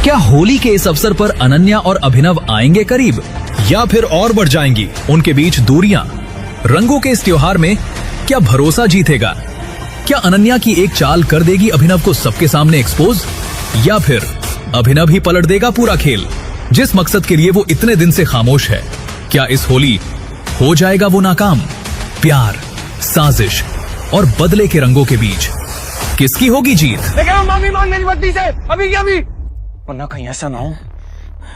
क्या होली के इस अवसर पर अनन्या और अभिनव आएंगे करीब, या फिर और बढ़ जाएंगी उनके बीच दूरियां? रंगों के इस त्योहार में क्या भरोसा जीतेगा? क्या अनन्या की एक चाल कर देगी अभिनव को सबके सामने एक्सपोज, या फिर अभिनव ही पलट देगा पूरा खेल, जिस मकसद के लिए वो इतने दिन से खामोश है? क्या इस होली हो जाएगा वो नाकाम? प्यार, साजिश और बदले के रंगों के बीच किसकी होगी जीत? माफी मांग मेरी बत्ती से अभी क्या भी, वरना कहीं ऐसा ना हो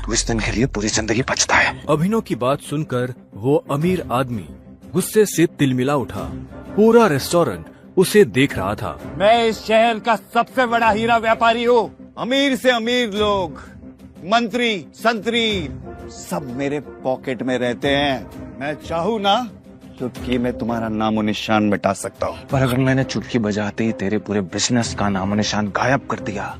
तो इस दिन के लिए पूरी जिंदगी बचता है। अभिनव की बात सुनकर वो अमीर आदमी गुस्से से तिलमिला उठा। पूरा रेस्टोरेंट उसे देख रहा था। मैं इस शहर का सबसे बड़ा हीरा व्यापारी हूँ। अमीर से अमीर लोग, मंत्री, संतरी सब मेरे पॉकेट में रहते हैं। मैं चाहूँ ना चुटकी में तुम्हारा नामो निशान मिटा सकता हूँ, पर अगर मैंने चुटकी बजाते ही तेरे पूरे बिजनेस का नामो निशान गायब कर दिया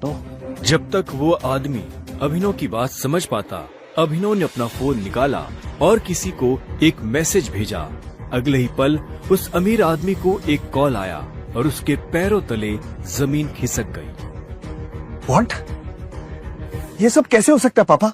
तो? जब तक वो आदमी अभिनव की बात समझ पाता, अभिनव ने अपना फोन निकाला और किसी को एक मैसेज भेजा। अगले ही पल उस अमीर आदमी को एक कॉल आया और उसके पैरों तले जमीन खिसक गई। व्हाट? ये सब कैसे हो सकता है पापा?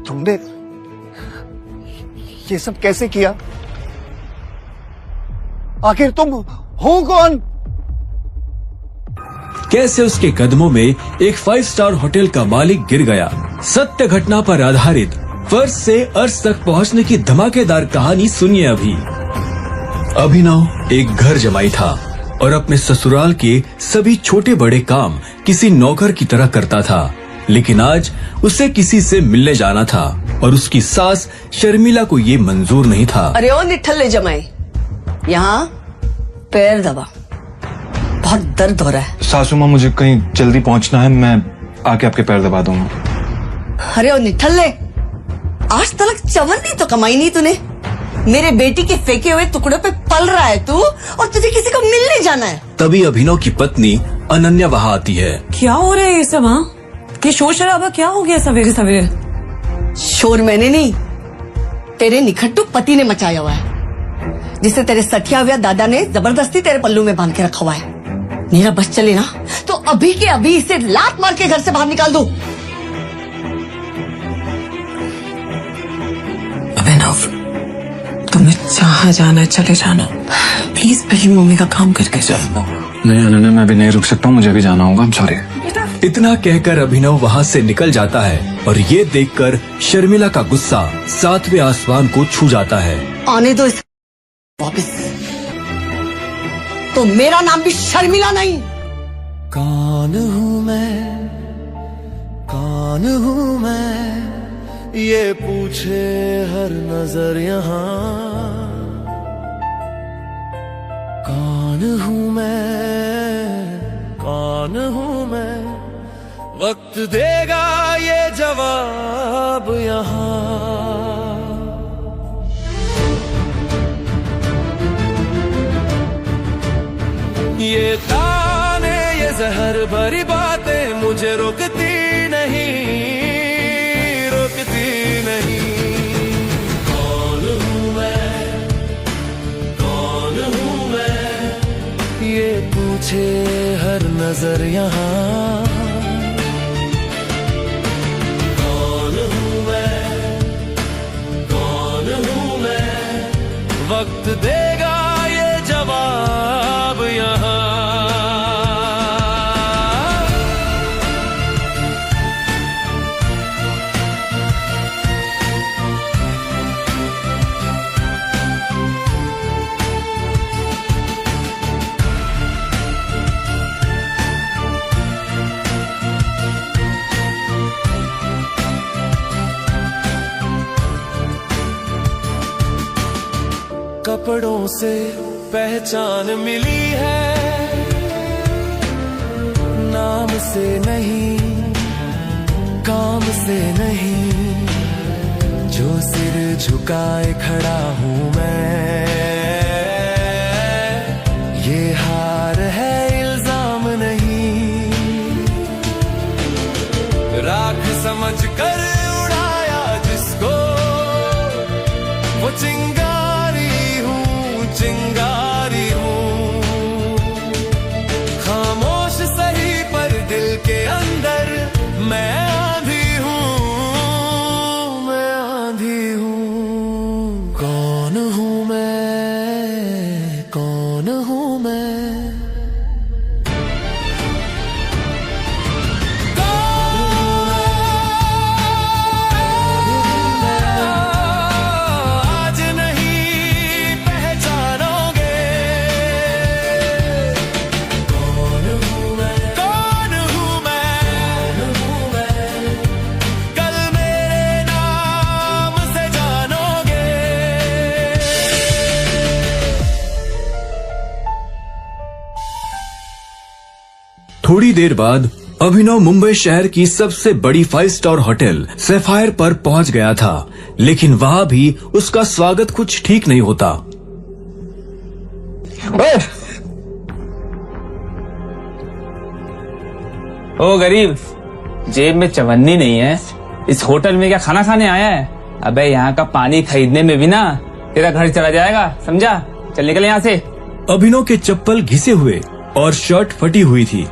तुमने ये सब कैसे किया? आखिर तुम हो कौन? कैसे उसके कदमों में एक 5 स्टार होटल का मालिक गिर गया। सत्य घटना पर आधारित फर्श से अर्श तक पहुंचने की धमाकेदार कहानी सुनिए अभी। अभिनव एक घर जमाई था और अपने ससुराल के सभी छोटे बड़े काम किसी नौकर की तरह करता था, लेकिन आज उसे किसी से मिलने जाना था और उसकी सास शर्मिला को ये मंजूर नहीं था। अरे ओ निठल्ले जमाई, यहाँ पैर दबा, बहुत दर्द हो रहा है। सासू माँ, मुझे कहीं जल्दी पहुंचना है, मैं आके आपके पैर दबा दूंगा। अरे ओ निठल्ले, आज तक चवन्नी तो कमाई नहीं तूने। मेरे बेटी के फेंके हुए टुकड़ों पे पल रहा है तू, और तुझे किसी को मिलने जाना है। तभी अभिनव की पत्नी अनन्या वहाँ आती है। क्या हो रहा है ये सब? हाँ, ये शोर शराबा क्या हो गया सवेरे सवेरे? शोर मैंने नहीं, तेरे निखट्टू पति ने मचाया हुआ है, जिसे तेरे सठिया हुआ दादा ने जबरदस्ती तेरे पल्लू में बांध के रखा हुआ है। मेरा बस चले ना तो अभी के अभी इसे लात मार के घर से बाहर निकाल दो। अभिनव, तुम्हें जहाँ जाना है चले जाना, प्लीज पहले मम्मी का काम करके जाओ। नहीं अनन्या, मैं भी नहीं रुक सकता हूँ, मुझे भी जाना होगा। सॉरी। इतना कहकर अभिनव वहाँ से निकल जाता है और ये देखकर शर्मिला का गुस्सा 7वें आसमान को छू जाता है। आने दो इस वापस, तो मेरा नाम भी शर्मिला नहीं। कौन हूँ मैं, कौन हूँ मैं, ये पूछे हर नजर यहाँ। कौन हूँ मैं, कौन हूँ मैं, वक्त देगा ये जवाब यहाँ। ये ताने, ये जहर भरी बातें मुझे रोकती नहीं, रोकती नहीं। कौन हूँ मैं, कौन हूँ मैं, ये पूछे हर नजर यहाँ। कौन हूँ मैं, कौन हूँ मैं, वक्त देगा ये जवाब यहाँ। कपड़ों से पहचान मिली है, नाम से नहीं, काम से नहीं। जो सिर झुकाए खड़ा हूँ मैं, ये हार है इल्जाम नहीं। मैं आंधी हूँ, मैं आंधी हूँ। कौन हूँ मैं, कौन हूँ मैं? आज नहीं पहचानोगे कौन हूँ मैं, कौन हूँ मैं, कल मेरे नाम से जानोगे। थोड़ी देर बाद अभिनव मुंबई शहर की सबसे बड़ी 5 स्टार होटल सैफायर पर पहुंच गया था, लेकिन वहां भी उसका स्वागत कुछ ठीक नहीं होता। ओ गरीब, जेब में चवन्नी नहीं है, इस होटल में क्या खाना खाने आया है? अबे यहाँ का पानी खरीदने में भी ना तेरा घर चला जाएगा, समझा? चल निकल यहाँ से। अभिनव के चप्पल घिसे हुए और शर्ट फटी हुई थी।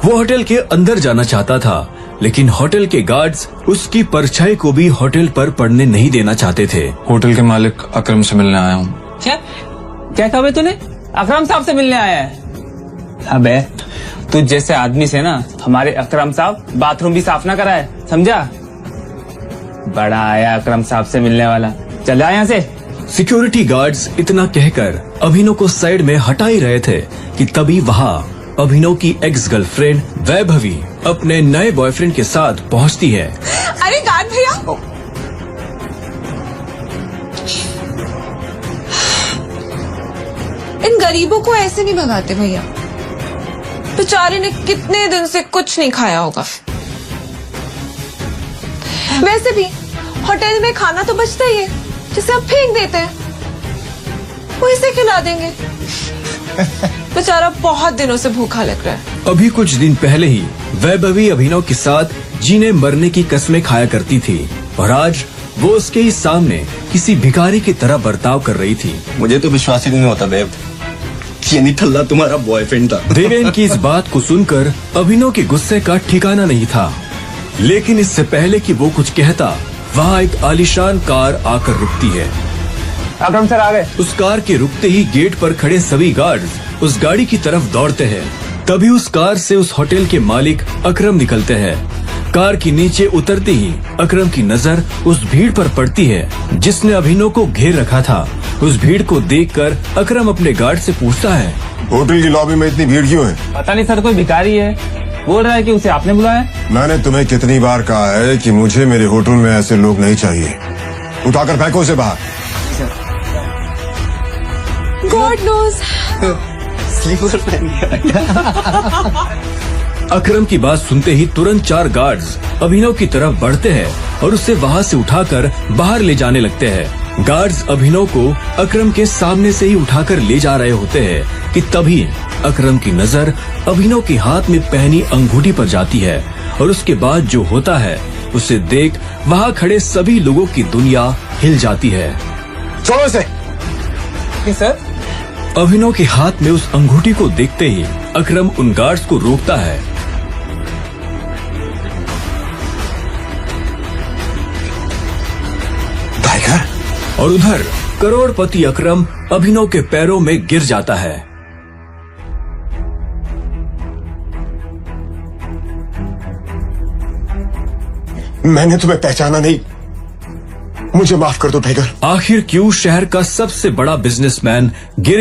वो होटल के अंदर जाना चाहता था, लेकिन होटल के गार्ड्स उसकी परछाई को भी होटल पर पड़ने नहीं देना चाहते थे। होटल के मालिक अकरम से मिलने आया हूँ। क्या कहा बे तूने? अकरम साहब से मिलने आया है? अबे तू जैसे आदमी से ना हमारे अकरम साहब बाथरूम भी साफ ना कराए, समझा? बड़ा आया अकरम साहब से मिलने वाला, चल जा यहाँ से। सिक्योरिटी गार्ड्स इतना कहकर अभिनव को साइड में हटा ही रहे थे कि तभी वहाँ अभिनव की एक्स गर्लफ्रेंड वैभवी अपने नए बॉयफ्रेंड के साथ पहुँचती है। अरे गार्ड भैया, इन गरीबों को ऐसे नहीं भगाते भैया। बेचारे ने कितने दिन से कुछ नहीं खाया होगा। वैसे भी होटल में खाना तो बचता ही है, जिसे आप फेंक देते हैं, वो इसे खिला देंगे। बेचारा बहुत दिनों से भूखा लग रहा है। अभी कुछ दिन पहले ही वैभवी अभिनव के साथ जीने मरने की कस्में खाया करती थी, और आज वो उसके ही सामने किसी भिखारी की तरह बर्ताव कर रही थी। मुझे तो विश्वास ही नहीं होता बेब, ये निठल्ला तुम्हारा बॉयफ्रेंड था। देवेन की इस बात को सुनकर अभिनव के गुस्से का ठिकाना नहीं था, लेकिन इससे पहले कि वो कुछ कहता, वहाँ एक आलीशान कार आकर रुकती है। अकरम सर आ गए। उस कार के रुकते ही गेट पर खड़े सभी गार्ड्स उस गाड़ी की तरफ दौड़ते हैं। तभी उस कार से उस होटल के मालिक अकरम निकलते हैं। कार की नीचे उतरते ही अकरम की नजर उस भीड़ पर पड़ती है जिसने अभिनव को घेर रखा था। उस भीड़ को देखकर अकरम अपने गार्ड से पूछता है, होटल की लॉबी में इतनी भीड़ क्यों है? पता नहीं सर, कोई भिखारी है, बोल रहा है कि उसे आपने बुलाया। मैंने तुम्हें कितनी बार कहा है कि मुझे मेरे होटल में ऐसे लोग नहीं चाहिए। उठाकर फेंको उसे बाहर। God knows. अकरम की बात सुनते ही तुरंत 4 गार्ड्स अभिनव की तरफ बढ़ते हैं और उसे वहाँ से उठाकर बाहर ले जाने लगते हैं। गार्ड्स अभिनव को अकरम के सामने से ही उठाकर ले जा रहे होते हैं कि तभी अकरम की नजर अभिनव के हाथ में पहनी अंगूठी पर जाती है, और उसके बाद जो होता है उसे देख वहाँ खड़े सभी लोगों की दुनिया हिल जाती है। छोड़ो इसे। सर, अभिनव के हाथ में उस अंगूठी को देखते ही अकरम उन गार्ड्स को रोकता है। टाइगर। और उधर करोड़पति अकरम अभिनव के पैरों में गिर जाता है। मैंने तुम्हें पहचाना नहीं, मुझे माफ कर दो टाइगर। आखिर क्यों शहर का सबसे बड़ा बिजनेसमैन गिर